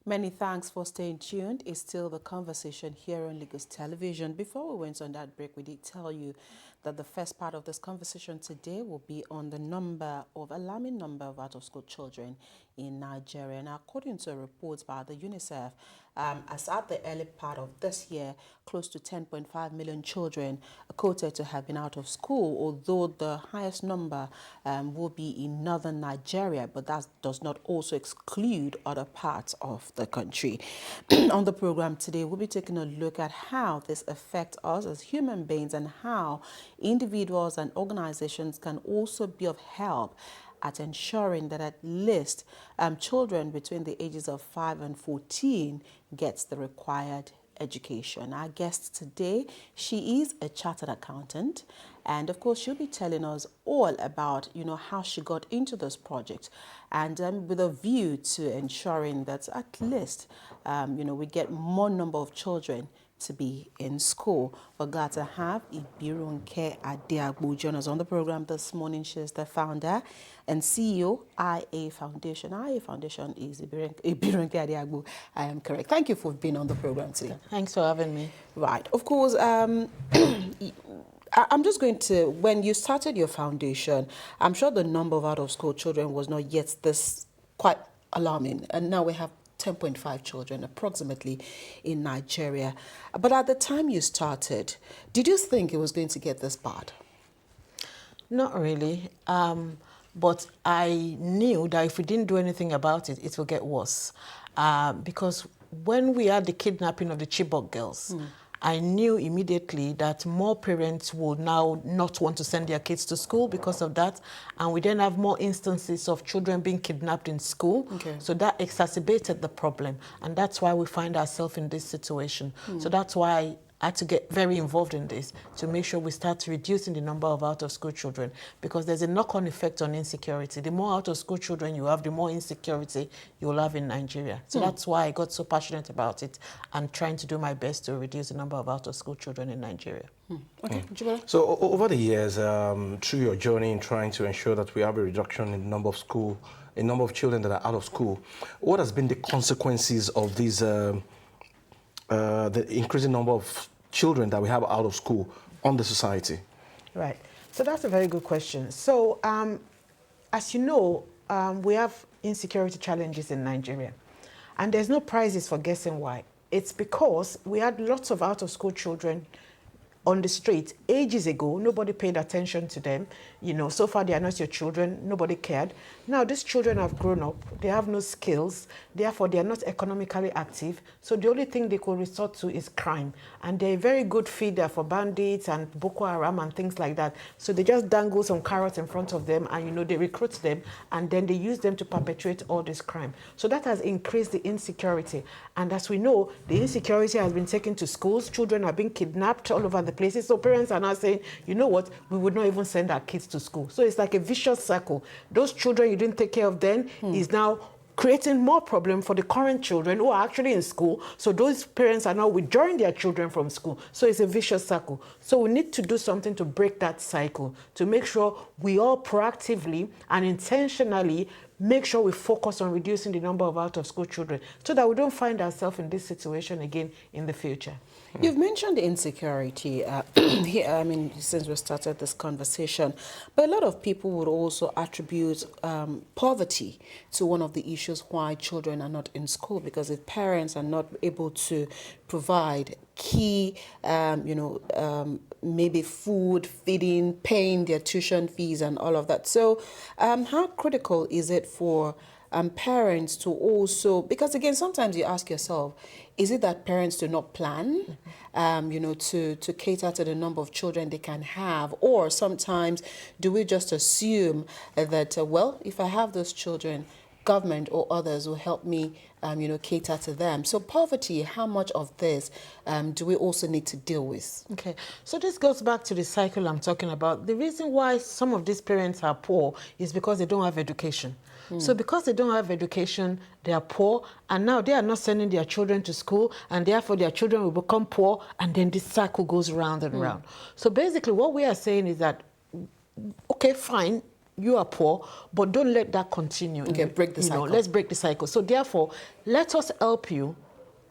Many thanks for staying tuned. It's still the conversation here on Lagos Television. Before we went on that break, we did tell you that the first part of this conversation today will be on the alarming number of out-of-school children in Nigeria. Now, according to reports by the UNICEF, as at the early part of this year, close to 10.5 million children are quoted to have been out of school, although the highest number will be in northern Nigeria, but that does not also exclude other parts of the country. On the program today, we'll be taking a look at how this affects us as human beings and how individuals and organizations can also be of help at ensuring that at least children between the ages of 5 and 14 gets the required education. Our guest today, she is a chartered accountant, and of course she'll be telling us all about how she got into this project, and with a view to ensuring that at least we get more number of children to be in school. We're glad to have Ibronke Adeagbo join us on the program this morning. She's the founder and CEO, IA Foundation. IA Foundation is Ibronke Adeagbo. I am correct. Thank you for being on the program today. Thanks for having me. Right. Of course, I'm just going to, when you started your foundation, I'm sure the number of out-of-school children was not yet this quite alarming. And now we have 10.5 children approximately in Nigeria. But at the time you started, did you think it was going to get this bad? Not really. But I knew that if we didn't do anything about it, it will get worse. Because when we had the kidnapping of the Chibok girls, I knew immediately that more parents would now not want to send their kids to school because of that. And we then have more instances of children being kidnapped in school. Okay. So that exacerbated the problem. And that's why we find ourselves in this situation. So that's why I had to get very involved in this to make sure we start reducing the number of out-of-school children, because there's a knock-on effect on insecurity. The more out-of-school children you have, the more insecurity you will have in Nigeria. So that's why I got so passionate about it and trying to do my best to reduce the number of out-of-school children in Nigeria. Okay. So over the years, through your journey in trying to ensure that we have a reduction in the number of children that are out of school, what has been the consequences of these, the increasing number of children that we have out of school on the society? Right. So that's a very good question. So as you know, we have insecurity challenges in Nigeria. And there's no prizes for guessing why. It's because we had lots of out-of-school children on the street ages ago. Nobody paid attention to them. So far they are not your children. Nobody cared. Now these children have grown up. They have no skills. Therefore, they are not economically active. So the only thing they could resort to is crime. And they're a very good feeder for bandits and Boko Haram and things like that. So they just dangle some carrots in front of them and, they recruit them and then they use them to perpetuate all this crime. So that has increased the insecurity. And as we know, the insecurity has been taken to schools. Children are being kidnapped all over the places. So parents are now saying, you know what, we would not even send our kids to school. So it's like a vicious circle. Those children you didn't take care of then is now creating more problem for the current children who are actually in school. So those parents are now withdrawing their children from school. So it's a vicious circle. So we need to do something to break that cycle, to make sure we all proactively and intentionally make sure we focus on reducing the number of out-of-school children so that we don't find ourselves in this situation again in the future. You've mentioned insecurity here, since we started this conversation, but a lot of people would also attribute poverty to one of the issues why children are not in school, because if parents are not able to provide key, maybe food, feeding, paying their tuition fees and all of that. So how critical is it for parents to also, because again, sometimes you ask yourself, is it that parents do not plan, to cater to the number of children they can have? Or sometimes do we just assume that, if I have those children, government or others will help me, cater to them? So poverty, how much of this do we also need to deal with? Okay, so this goes back to the cycle I'm talking about. The reason why some of these parents are poor is because they don't have education. So because they don't have education, they are poor, and now they are not sending their children to school, and therefore their children will become poor, and then this cycle goes round and round. So basically what we are saying is that, okay, fine, you are poor, but don't let that continue. Okay, break the cycle. Let's break the cycle. So therefore, let us help you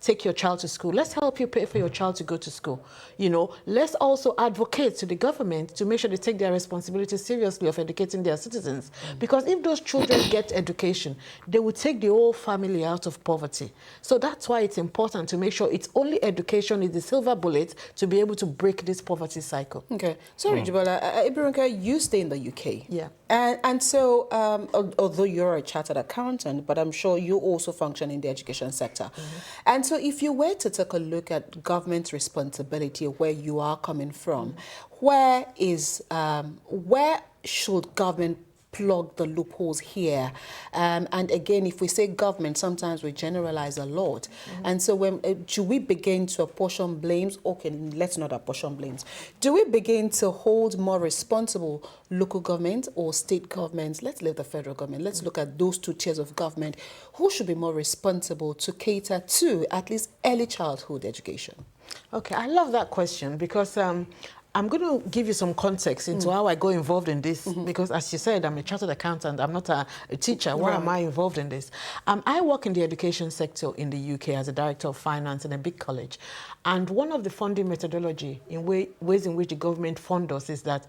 take your child to school. Let's help you pay for your child to go to school. Let's also advocate to the government to make sure they take their responsibility seriously of educating their citizens. Because if those children get education, they will take the whole family out of poverty. So that's why it's important to make sure it's only education is the silver bullet to be able to break this poverty cycle. Okay. Sorry, Jibola. Ibronke, you stay in the UK. Yeah. And so, although you're a chartered accountant, but I'm sure you also function in the education sector. And so if you were to take a look at government's responsibility, where you are coming from, where should government plug the loopholes here? And again, if we say government, sometimes we generalize a lot. And so when do we begin to apportion blames? Okay, let's not apportion blames. Do we begin to hold more responsible local government or state governments? Let's leave the federal government. Let's look at those two tiers of government. Who should be more responsible to cater to at least early childhood education? Okay, I love that question because I'm going to give you some context into how I got involved in this because, as you said, I'm a chartered accountant. I'm not a teacher. Why am I involved in this? I work in the education sector in the UK as a director of finance in a big college. And one of the funding methodology in ways in which the government funds us is that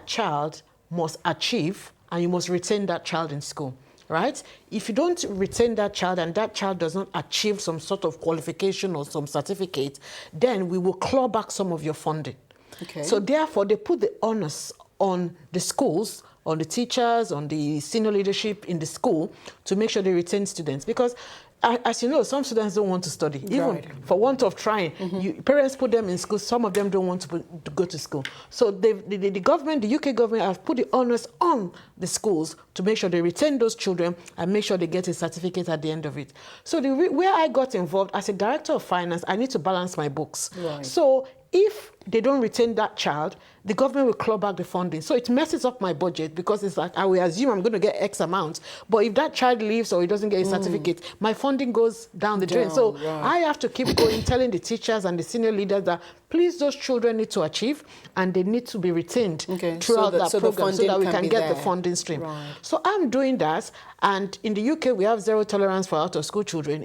child must achieve and you must retain that child in school. Right? If you don't retain that child and that child does not achieve some sort of qualification or some certificate, then we will claw back some of your funding. Okay. So therefore, they put the onus on the schools, on the teachers, on the senior leadership in the school to make sure they retain students. Because as you know, some students don't want to study, even for want of trying. Parents put them in school, some of them don't want to go to school. So the government, the UK government, have put the onus on the schools to make sure they retain those children and make sure they get a certificate at the end of it. So where I got involved, as a director of finance, I need to balance my books. Right. So if they don't retain that child, the government will claw back the funding. So it messes up my budget because it's like, I will assume I'm going to get X amount. But if that child leaves or he doesn't get a certificate, my funding goes down the drain. So I have to keep going, telling the teachers and the senior leaders that please, those children need to achieve and they need to be retained throughout that program so that we can get the funding stream. Right. So I'm doing that. And in the UK, we have zero tolerance for out-of-school children,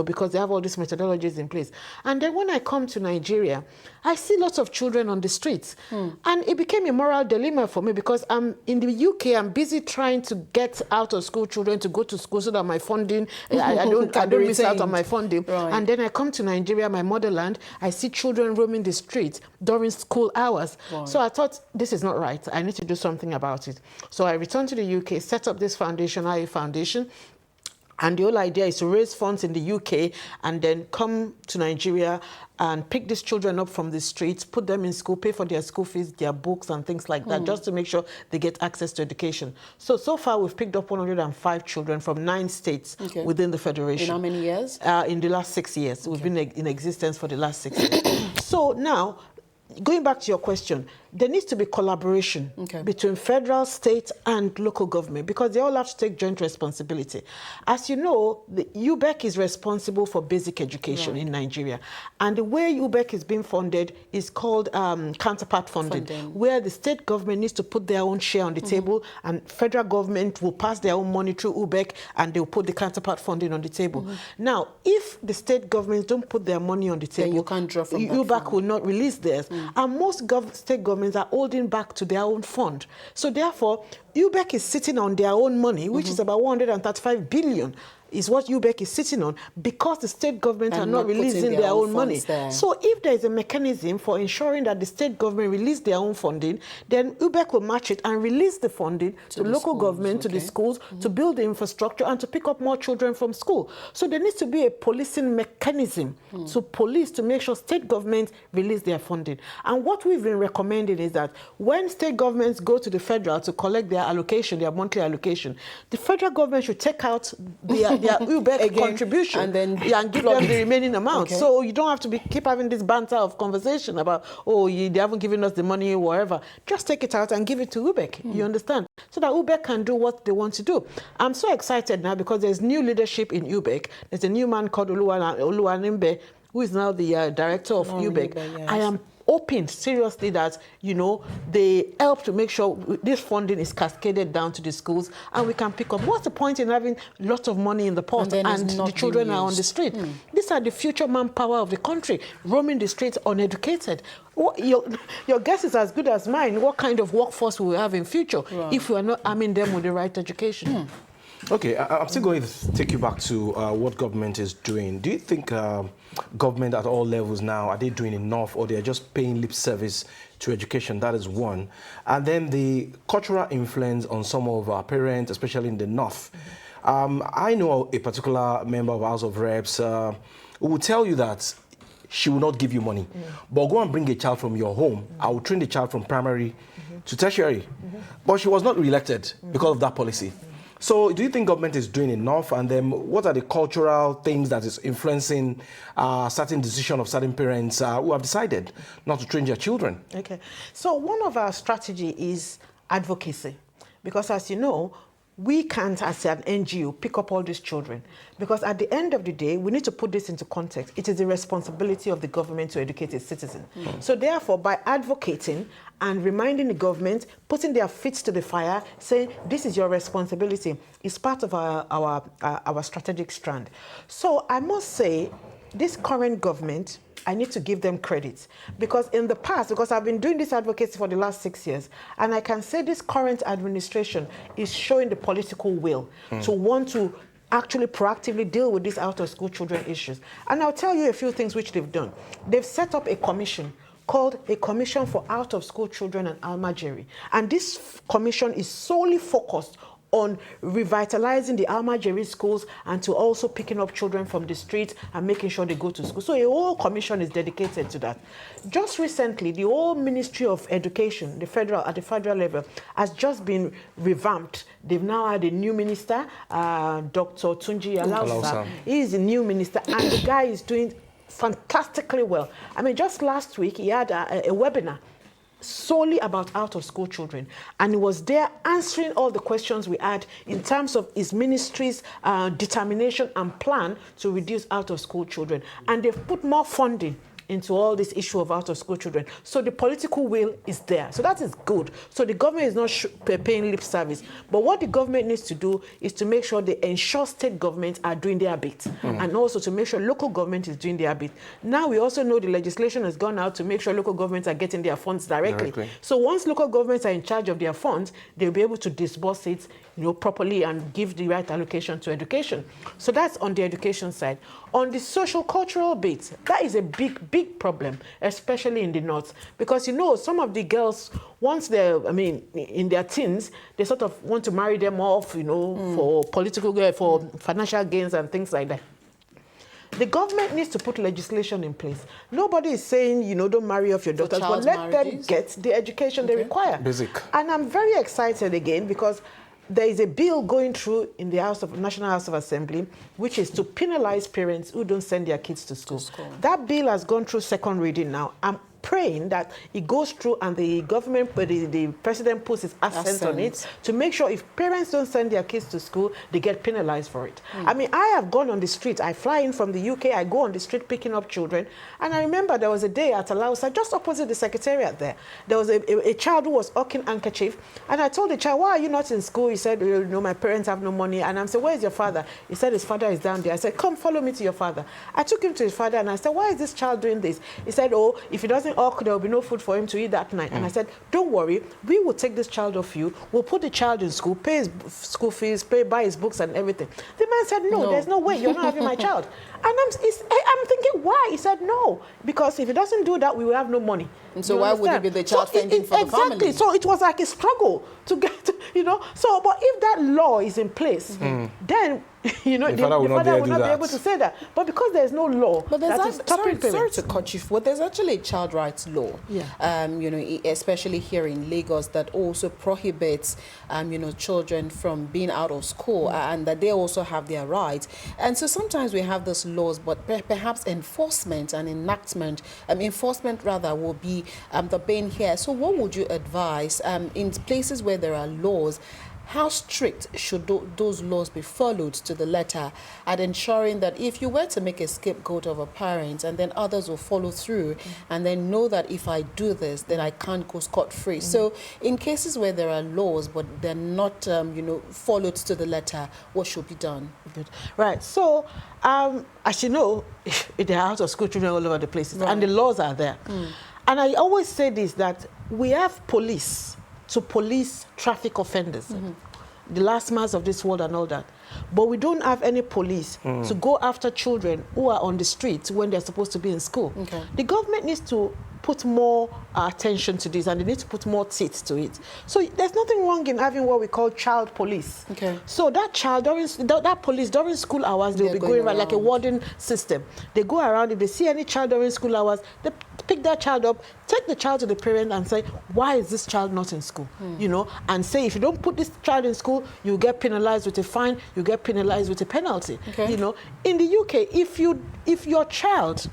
because they have all these methodologies in place. And then when I come to Nigeria, I see lots of children on the streets. And it became a moral dilemma for me because I'm in the UK, I'm busy trying to get out-of-school children to go to school so that my funding, I don't miss out on my funding. Right. And then I come to Nigeria, my motherland, I see children roaming the streets during school hours. Right. So I thought, this is not right. I need to do something about it. So I returned to the UK, set up this foundation, IA Foundation. And the whole idea is to raise funds in the UK and then come to Nigeria and pick these children up from the streets, put them in school, pay for their school fees, their books and things like that, just to make sure they get access to education. So far we've picked up 105 children from 9 states within the Federation. In how many years? In the last 6 years. We've been in existence for the last 6 years. So now, going back to your question, there needs to be collaboration between federal, state, and local government because they all have to take joint responsibility. As you know, the UBEC is responsible for basic education in Nigeria. And the way UBEC is being funded is called counterpart funding, where the state government needs to put their own share on the table and federal government will pass their own money through UBEC and they'll put the counterpart funding on the table. Now, if the state governments don't put their money on the table, you can't draw from UBEC will not release theirs. And most state governments are holding back to their own fund. So therefore, UBEC is sitting on their own money, which is about 135 billion. Is what UBEC is sitting on because the state governments are not releasing their own money. So if there is a mechanism for ensuring that the state government release their own funding, then UBEC will match it and release the funding to the local government, to the schools, to build the infrastructure and to pick up more children from school. So there needs to be a policing mechanism to police to make sure state governments release their funding. And what we've been recommending is that when state governments go to the federal to collect their allocation, their monthly allocation, the federal government should take out their UBEC contribution and then give them the remaining amount. So you don't have to keep having this banter of conversation about, they haven't given us the money or whatever. Just take it out and give it to UBEC, you understand? So that UBEC can do what they want to do. I'm so excited now because there's new leadership in UBEC. There's a new man called Oluwanimbe, who is now the director of UBEC. I am hoping seriously that, you know, they help to make sure this funding is cascaded down to the schools and we can pick up. What's the point in having lots of money in the pot and the children are on the street? These are the future manpower of the country, roaming the streets uneducated. Your guess is as good as mine. What kind of workforce will we have in future if we are not arming them with the right education? Okay, I'm still going to take you back to what government is doing. Do you think government at all levels now, are they doing enough, or they're just paying lip service to education? That is one. And then the cultural influence on some of our parents, especially in the North. I know a particular member of House of Reps who will tell you that she will not give you money, but go and bring a child from your home. I will train the child from primary to tertiary. But she was not re-elected because of that policy. So do you think government is doing enough? And then what are the cultural things that is influencing certain decision of certain parents who have decided not to train their children? Okay. So one of our strategy is advocacy. Because as you know, we can't, as an NGO, pick up all these children. Because at the end of the day, we need to put this into context. It is the responsibility of the government to educate its citizens. So therefore, by advocating and reminding the government, putting their feet to the fire, saying, this is your responsibility, is part of our strategic strand. So I must say, this current government, I need to give them credit, because in the past, because I've been doing this advocacy for the last 6 years, and I can say this current administration is showing the political will to want to actually proactively deal with these out-of-school children issues. And I'll tell you a few things which they've done. They've set up a commission called a Commission for Out-of-School Children and Almajiri. And this commission is solely focused on revitalizing the Almajiri schools and to also picking up children from the streets and making sure they go to school. So a whole commission is dedicated to that. Just recently, the whole Ministry of Education, at the federal level, has just been revamped. They've now had a new minister, Dr. Tunji Alausa. He is the new minister, and the guy is doing fantastically well. I mean, just last week, he had a webinar solely about out-of-school children, and he was there answering all the questions we had in terms of his ministry's determination and plan to reduce out-of-school children. And they've put more funding into all this issue of out-of-school children. So the political will is there. So that is good. So the government is not paying lip service. But what the government needs to do is to make sure they ensure state governments are doing their bit, and also to make sure local government is doing their bit. Now we also know the legislation has gone out to make sure local governments are getting their funds directly. So once local governments are in charge of their funds, they'll be able to disburse it, you know, properly and give the right allocation to education. So that's on the education side. On the social cultural bit, that is a big problem, especially in the North, because, you know, some of the girls, once they're, I mean, in their teens, they sort of want to marry them off, you know, for political, for financial gains and things like that. The government needs to put legislation in place. Nobody is saying, you know, don't marry off your daughters, but let them get the education they require. Basic. And I'm very excited again because there is a bill going through in the National House of Assembly, which is to penalize parents who don't send their kids to school. That bill has gone through second reading now. I'm praying that it goes through and the government, the president puts his accent on it to make sure if parents don't send their kids to school, they get penalized for it. I mean, I have gone on the street. I fly in from the UK. I go on the street picking up children. And I remember there was a day at Alausa, just opposite the secretariat there. There was a child who was hawking handkerchief. And I told the child, why are you not in school? He said, you know, my parents have no money. And I said, where is your father? He said, his father is down there. I said, come follow me to your father. I took him to his father and I said, why is this child doing this? He said, oh, if he doesn't hawk, there will be no food for him to eat that night. And I said, don't worry, we will take this child off you. We'll put the child in school, pay his school fees, buy his books and everything. The man said, no, there's no way, you're not having my child. And I'm thinking, why? He said, no, because if he doesn't do that, we will have no money. And so why would it be the child fending for the family? Exactly. So it was like a struggle to get to, you know. So, but if that law is in place, then, you know, the father will not be able to say that. But because there's no law, but that is stopping parents. Sorry to cut you, but there's actually a child rights law, you know, especially here in Lagos, that also prohibits, you know, children from being out of school, and that they also have their rights. And so sometimes we have those laws, but perhaps enforcement and enactment, enforcement rather, will be the bane here. So what would you advise in places where there are laws? how strict should those laws be followed to the letter at ensuring that if you were to make a scapegoat of a parent and then others will follow through and then know that if I do this, then I can't go scot-free. So in cases where there are laws but they're not, followed to the letter, what should be done? Good. Right. So, as you know, there are out-of-school children all over the places, and the laws are there. And I always say this, that we have police to police traffic offenders, the last miles of this world and all that. But we don't have any police to go after children who are on the streets when they're supposed to be in school. Okay. The government needs to put more attention to this, and they need to put more teeth to it. So there's nothing wrong in having what we call child police. Okay. So that child, that police, during school hours, they'll be going around like a warden system. They go around, if they see any child during school hours, they pick that child up, take the child to the parent and say, why is this child not in school? And say, if you don't put this child in school, you get penalized with a fine, you get penalized with a penalty. Okay. In the UK, if your child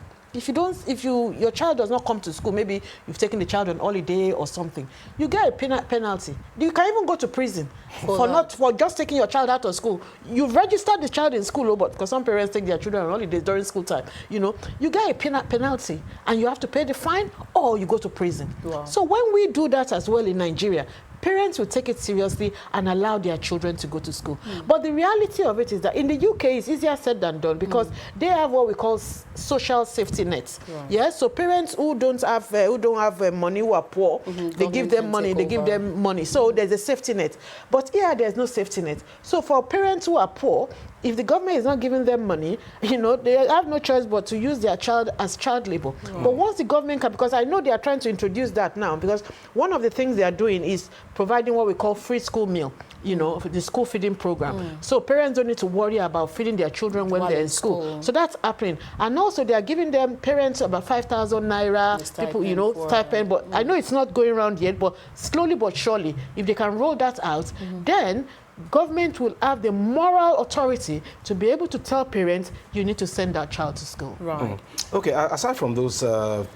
does not come to school, maybe you've taken the child on holiday or something, you get a penalty. You can even go to prison for just taking your child out of school. You've registered the child in school, but because some parents take their children on holidays during school time, you get a penalty, and you have to pay the fine or you go to prison. Wow. So when we do that as well in Nigeria, parents will take it seriously and allow their children to go to school. But the reality of it is that in the UK, it's easier said than done, because they have what we call social safety nets. Right. Yeah, so parents who don't have money, who are poor, they give them money. So there's a safety net. But here, there's no safety net. So for parents who are poor, if the government is not giving them money, they have no choice but to use their child as child labor. But once the government can, because I know they are trying to introduce that now, because one of the things they are doing is providing what we call free school meal, the school feeding program. So parents don't need to worry about feeding their children when they're in school. So that's happening. And also they are giving them parents about 5,000 naira, stipend. But I know it's not going around yet, but slowly but surely, if they can roll that out, then government will have the moral authority to be able to tell parents, you need to send that child to school. Right. Okay, aside from those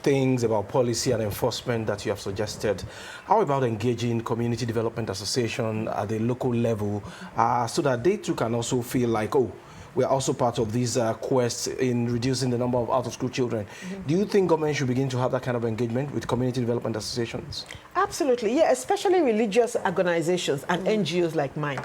things about policy and enforcement that you have suggested, how about engaging community development association at the local level so that they too can also feel like, oh, we're also part of these quests in reducing the number of out-of-school children. Do you think government should begin to have that kind of engagement with community development associations? Absolutely, yeah, especially religious organizations and NGOs like mine.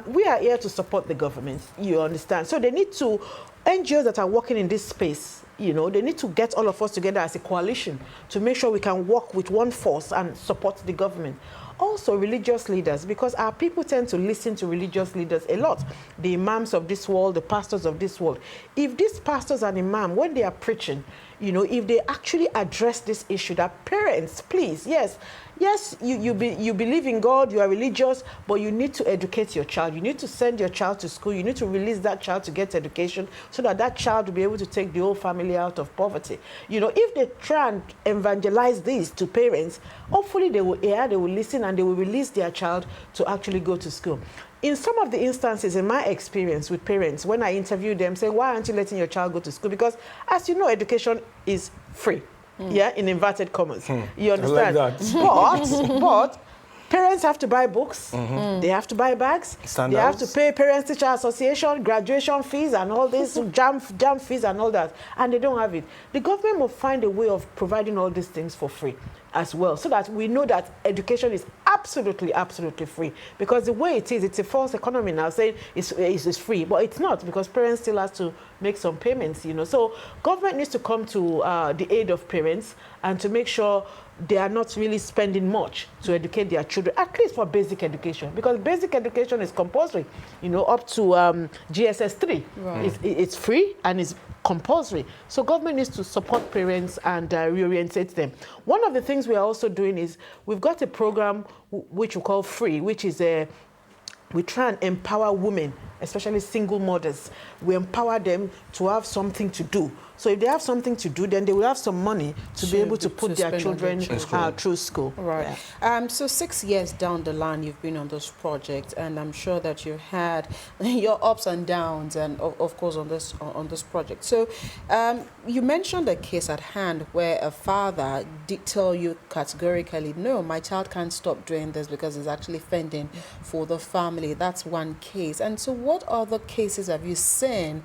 We are here to support the government, you understand. So they need to, NGOs that are working in this space, they need to get all of us together as a coalition to make sure we can work with one force and support the government. Also religious leaders, because our people tend to listen to religious leaders a lot. The imams of this world, the pastors of this world. If these pastors and imams, when they are preaching, if they actually address this issue, that parents, please, yes, you believe in God, you are religious, but you need to educate your child. You need to send your child to school. You need to release that child to get education so that that child will be able to take the whole family out of poverty. If they try and evangelize this to parents, hopefully they will hear, they will listen, and they will release their child to actually go to school. In some of the instances, in my experience with parents, when I interview them, say, why aren't you letting your child go to school? Because, as you know, education is free. Yeah, in inverted commas. You understand? I like that. But parents have to buy books. They have to buy bags. They have to pay Parents-Teacher Association, graduation fees, and all this, jam fees and all that. And they don't have it. The government will find a way of providing all these things for free as well, so that we know that education is absolutely, absolutely free. Because the way it is, it's a false economy now, saying it's free, but it's not, because parents still have to make some payments, So government needs to come to the aid of parents and to make sure they are not really spending much to educate their children, at least for basic education, because basic education is compulsory, up to GSS 3. Right. It's free and it's compulsory. So government needs to support parents and reorientate them. One of the things we are also doing is we've got a program which we call Free, which is we try and empower women especially single mothers. We empower them to have something to do. So if they have something to do, then they will have some money to be able to put their children through school. Right. Yeah. So 6 years down the line, you've been on this project, and I'm sure that you had your ups and downs, and of course on this project. So you mentioned a case at hand where a father did tell you categorically, no, my child can't stop doing this because it's actually fending for the family. That's one case. And so what other cases have you seen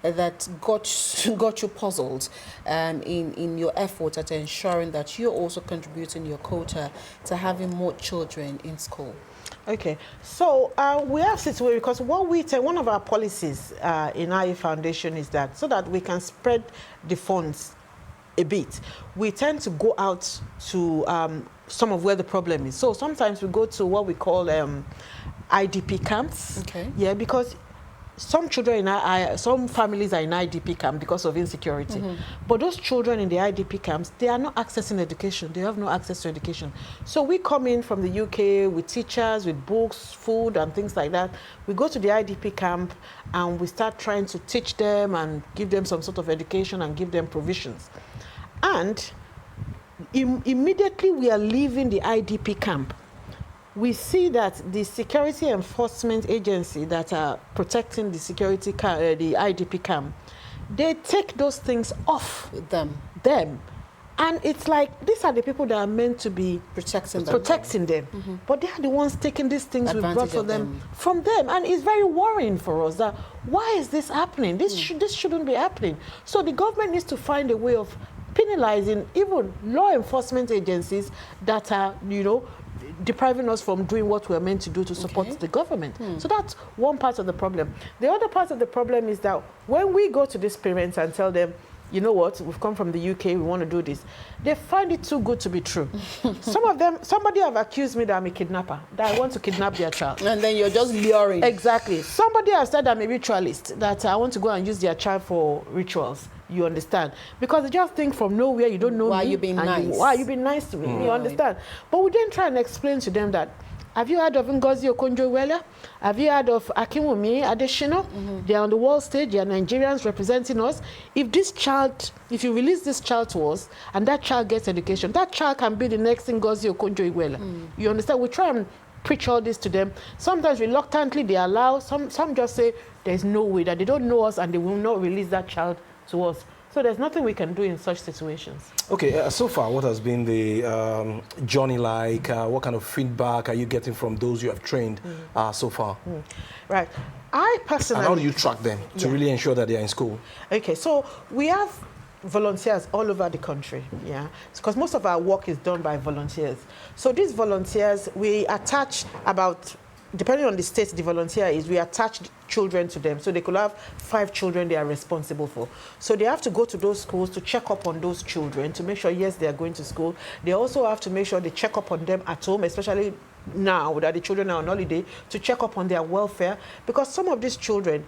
that got you puzzled in your efforts at ensuring that you're also contributing your quota to having more children in school? Okay, so we have situated, because what we tell, one of our policies in IE Foundation is that so that we can spread the funds a bit, we tend to go out to some of where the problem is. So sometimes we go to what we call IDP camps. Okay. Yeah, because some children some families are in IDP camp because of insecurity. But those children in the IDP camps, they are not accessing education. They have no access to education. So we come in from the UK with teachers, with books, food, and things like that. We go to the IDP camp and we start trying to teach them and give them some sort of education and give them provisions. And immediately we are leaving the IDP camp, we see that the security enforcement agency that are protecting the the IDP camp, they take those things off them. And it's like, these are the people that are meant to be protecting them. But they are the ones taking these things we brought from them. And it's very worrying for us that, why is this happening? This shouldn't be happening. So the government needs to find a way of penalizing even law enforcement agencies that are, depriving us from doing what we're meant to do to support the government. So that's one part of the problem. The other part of the problem is that when we go to these parents and tell them, you know what, we've come from the UK, we want to do this, they find it too good to be true. Some of them, somebody have accused me that I'm a kidnapper, that I want to kidnap their child. And then you're just luring. Exactly. Somebody has said I'm a ritualist, that I want to go and use their child for rituals. You understand? Because they just think from nowhere, you don't know why me. You being nice. Why you being nice to me? You understand? But we then try and explain to them that, have you heard of Ngozi Okonjo-Iweala? Have you heard of Akinwumi Adesina? They are on the world stage. They are Nigerians representing us. If you release this child to us and that child gets education, that child can be the next Ngozi Okonjo-Iweala. You understand? We try and preach all this to them. Sometimes reluctantly they allow. Some just say there's no way, that they don't know us and they will not release that child to us. So there's nothing we can do in such situations. Okay, so far, what has been the journey like? What kind of feedback are you getting from those you have trained so far? Right. I personally... And how do you track them to really ensure that they are in school? Okay, so we have volunteers all over the country, because most of our work is done by volunteers. So these volunteers, we attach about, depending on the state the volunteer is, we attach children to them. So they could have 5 children they are responsible for. So they have to go to those schools to check up on those children to make sure, yes, they are going to school. They also have to make sure they check up on them at home, especially now that the children are on holiday, to check up on their welfare. Because some of these children,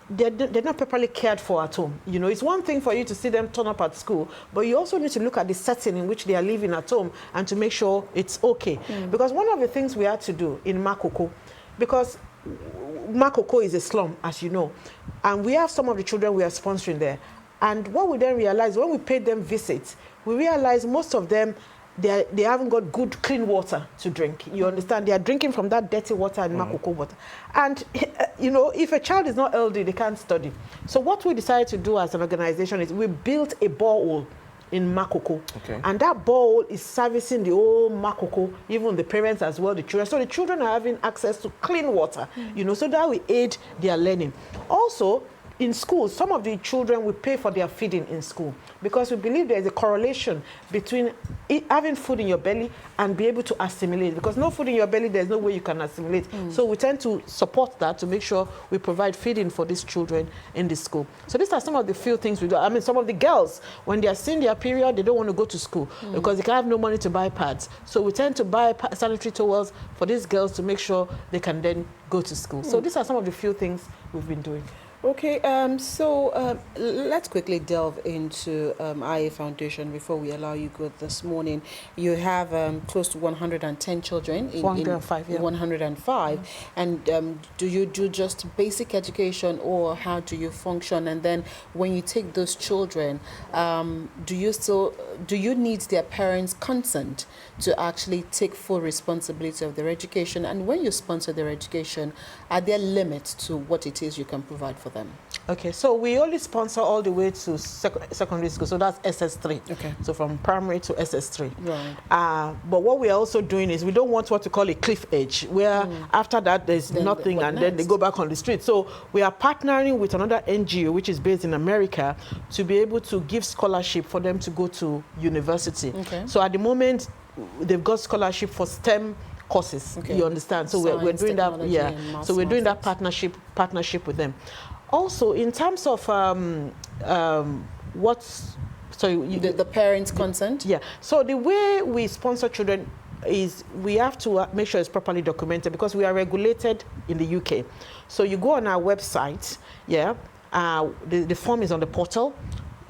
they're not properly cared for at home. It's one thing for you to see them turn up at school, but you also need to look at the setting in which they are living at home and to make sure it's okay. Because one of the things we had to do in Makoko, because Makoko is a slum, as you know, and we have some of the children we are sponsoring there. And what we then realized, when we paid them visits, we realized most of them, they haven't got good, clean water to drink. You understand? They are drinking from that dirty water and Makoko water. And, if a child is not healthy, they can't study. So what we decided to do as an organization is we built a borehole in Makoko. And that borehole is servicing the whole Makoko, even the parents as well, the children. So the children are having access to clean water, so that will aid their learning. Also, in school, some of the children will pay for their feeding in school because we believe there is a correlation between having food in your belly and be able to assimilate. Because no food in your belly, there's no way you can assimilate. So we tend to support that to make sure we provide feeding for these children in the school. So these are some of the few things we do. I mean, some of the girls, when they are seeing their period, they don't want to go to school because they can have no money to buy pads. So we tend to buy sanitary towels for these girls to make sure they can then go to school. So these are some of the few things we've been doing. Okay, let's quickly delve into IA Foundation before we allow you go this morning. You have close to 110 children. 105, yeah. 105. And do you do just basic education, or how do you function? And then when you take those children, do you need their parents' consent to actually take full responsibility of their education? And when you sponsor their education, are there limits to what it is you can provide for them? Okay, so we only sponsor all the way to secondary school, so that's SS3. Okay. So from primary to SS3. Right. But what we are also doing is we don't want what we call a cliff edge, where after that there's nothing and then they go back on the street. So we are partnering with another NGO, which is based in America, to be able to give scholarship for them to go to university. Okay. So at the moment, they've got scholarship for STEM courses. Okay. You understand? So Science, we're doing that. Yeah. So we're doing that partnership with them. Also, in terms of the parents' consent. Yeah. So the way we sponsor children is we have to make sure it's properly documented, because we are regulated in the UK. So you go on our website. Yeah. The form is on the portal.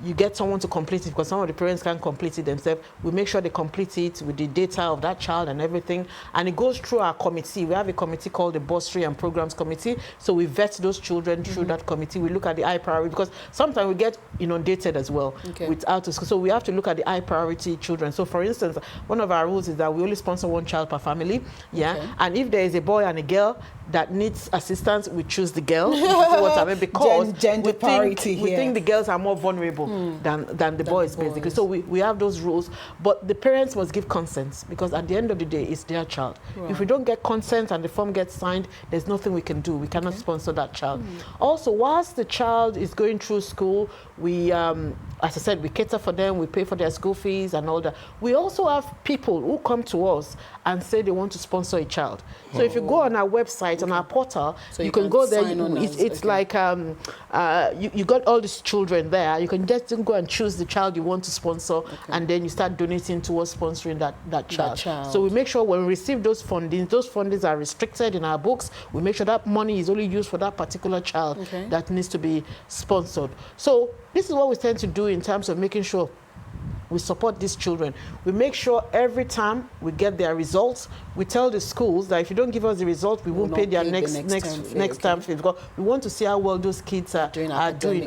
You get someone to complete it, because some of the parents can't complete it themselves. We make sure they complete it with the data of that child and everything. And it goes through our committee. We have a committee called the Bursary and Programs Committee. So we vet those children through that committee. We look at the high priority, because sometimes we get inundated as well with out of school. So we have to look at the high priority children. So for instance, one of our rules is that we only sponsor one child per family. Yeah. Okay. And if there is a boy and a girl that needs assistance, we choose the girl. You see what I mean? Because gender parity we think the girls are more vulnerable than the boys, basically. So we have those rules, but the parents must give consent, because at the end of the day, it's their child. Right. If we don't get consent and the form gets signed, there's nothing we can do. We cannot sponsor that child. Also, whilst the child is going through school, we, as I said, we cater for them, we pay for their school fees and all that. We also have people who come to us and say they want to sponsor a child. So if you go on our website, on our portal, so you can go there. It's like you got all these children there. You can just go and choose the child you want to sponsor, and then you start donating towards sponsoring that child. So we make sure when we receive those fundings are restricted in our books. We make sure that money is only used for that particular child that needs to be sponsored. So this is what we tend to do in terms of making sure we support these children. We make sure every time we get their results, we tell the schools that if you don't give us the results, we won't pay their next term fee, because we want to see how well those kids are doing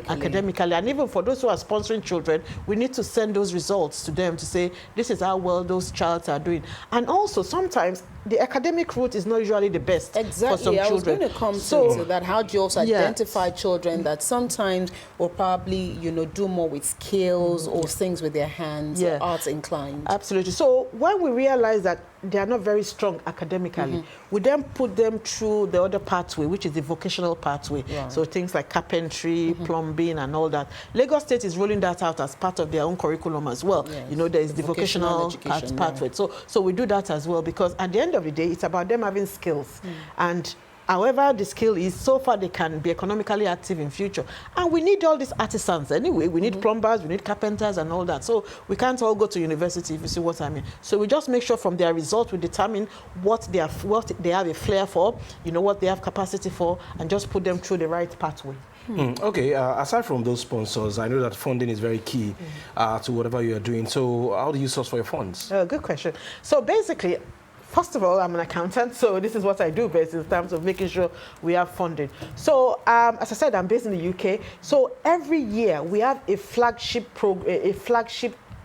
academically. And even for those who are sponsoring children, we need to send those results to them to say, this is how well those children are doing. And also, sometimes the academic route is not usually the best for some children. I was going to come to that. How do you also identify children that sometimes will probably, do more with skills or things with their hands, or arts inclined? Absolutely. So when we realize that they are not very strong academically, we then put them through the other pathway, which is the vocational pathway. Right. So things like carpentry, plumbing, and all that. Lagos State is rolling that out as part of their own curriculum as well. Yes. There is the vocational pathway. So we do that as well, because at the end of the day, it's about them having skills. And however the skill is, so far they can be economically active in future. And we need all these artisans anyway. We need plumbers, we need carpenters and all that. So we can't all go to university, if you see what I mean. So we just make sure from their results we determine what they have a flair for, what they have capacity for, and just put them through the right pathway. Okay, aside from those sponsors, I know that funding is very key to whatever you are doing. So how do you source for your funds? Good question. So basically, first of all, I'm an accountant, so this is what I do best in terms of making sure we have funding. So, as I said, I'm based in the UK. So every year we have a flagship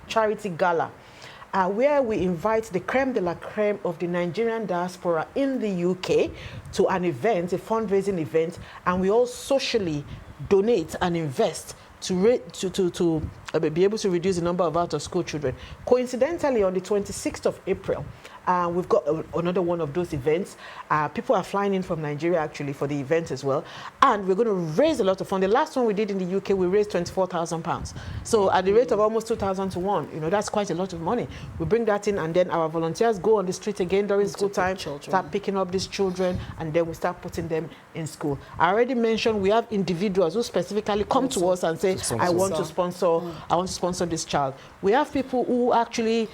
charity gala, where we invite the creme de la creme of the Nigerian diaspora in the UK to an event, a fundraising event, and we all socially donate and invest to be able to reduce the number of out-of-school children. Coincidentally, on the 26th of April, we've got another one of those events. People are flying in from Nigeria, actually, for the event as well. And we're going to raise a lot of funds. The last one we did in the UK, we raised £24,000. So at the rate of almost 2,000 to 1, that's quite a lot of money. We bring that in, and then our volunteers go on the street again during school time, start picking up these children, and then we start putting them in school. I already mentioned we have individuals who specifically come to us and say, I want to sponsor this child. We have people who actually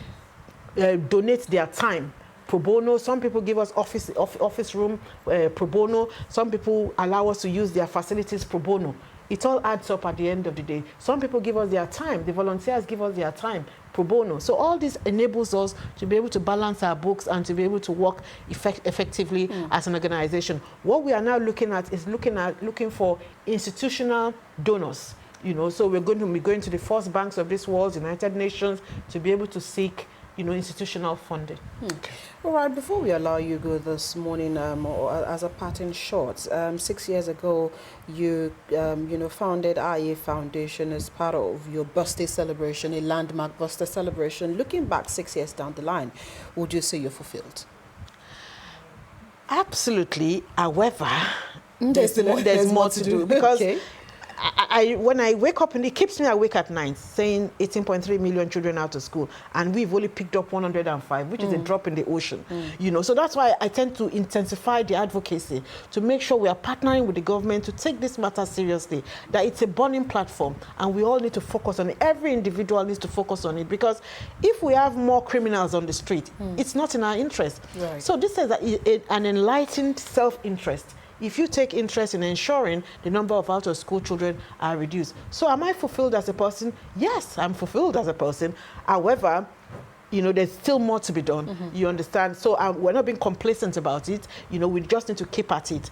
donate their time pro bono. Some people give us office room pro bono. Some people allow us to use their facilities pro bono. It all adds up at the end of the day. Some people give us their time. The volunteers give us their time pro bono. So all this enables us to be able to balance our books and to be able to work effectively as an organization. What we are now looking at is looking for institutional donors. You know, so we're going to be going to the first banks of this world, United Nations, to be able to seek, you know, institutional funding. Okay. All right, before we allow you go this morning, or as a parting shot, 6 years ago, you founded IA Foundation as part of your birthday celebration, a landmark birthday celebration. Looking back 6 years down the line, would you say you're fulfilled? Absolutely. However, there's more to do because. Okay. When I wake up, and it keeps me awake at night, saying 18.3 million children out of school, and we've only picked up 105, which is a drop in the ocean. You know, so that's why I tend to intensify the advocacy to make sure we are partnering with the government to take this matter seriously, that it's a burning platform, and we all need to focus on it. Every individual needs to focus on it, because if we have more criminals on the street, it's not in our interest. Right. So this is an enlightened self-interest. If you take interest in ensuring the number of out-of-school children are reduced. So am I fulfilled as a person? Yes, I'm fulfilled as a person. However, you know, there's still more to be done. You understand? So we're not being complacent about it. You know, we just need to keep at it.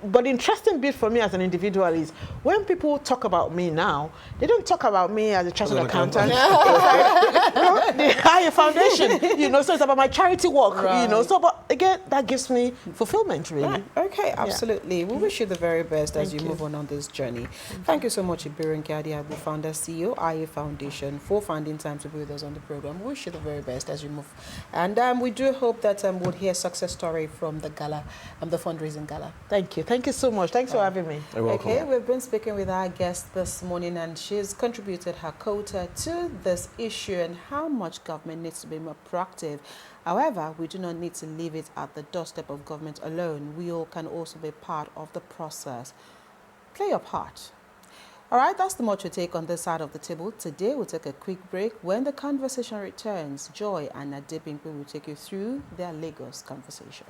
But the interesting bit for me as an individual is when people talk about me now, they don't talk about me as a chartered accountant. It's like, the higher foundation, you know, so it's about my charity work, you know. So, but again, that gives me fulfillment, really. Right. Okay, absolutely. We wish you the very best as you move on this journey. Thank you so much, Ibronke Adeagbo, founder, CEO, IA Foundation, for finding time to be with us on the program. We wish you the very best as you move. And we do hope that we'll hear a success story from the gala, the fundraising gala. Thank you. Thank you so much. Thanks for having me. You're welcome. Okay, we've been speaking with our guest this morning, and she's contributed her quota to this issue and how much government needs to be more proactive. However, we do not need to leave it at the doorstep of government alone. We all can also be part of the process. Play your part. All right, that's the much we take on this side of the table. Today, we'll take a quick break. When the conversation returns, Joy and Adeagbo will take you through their Lagos conversation.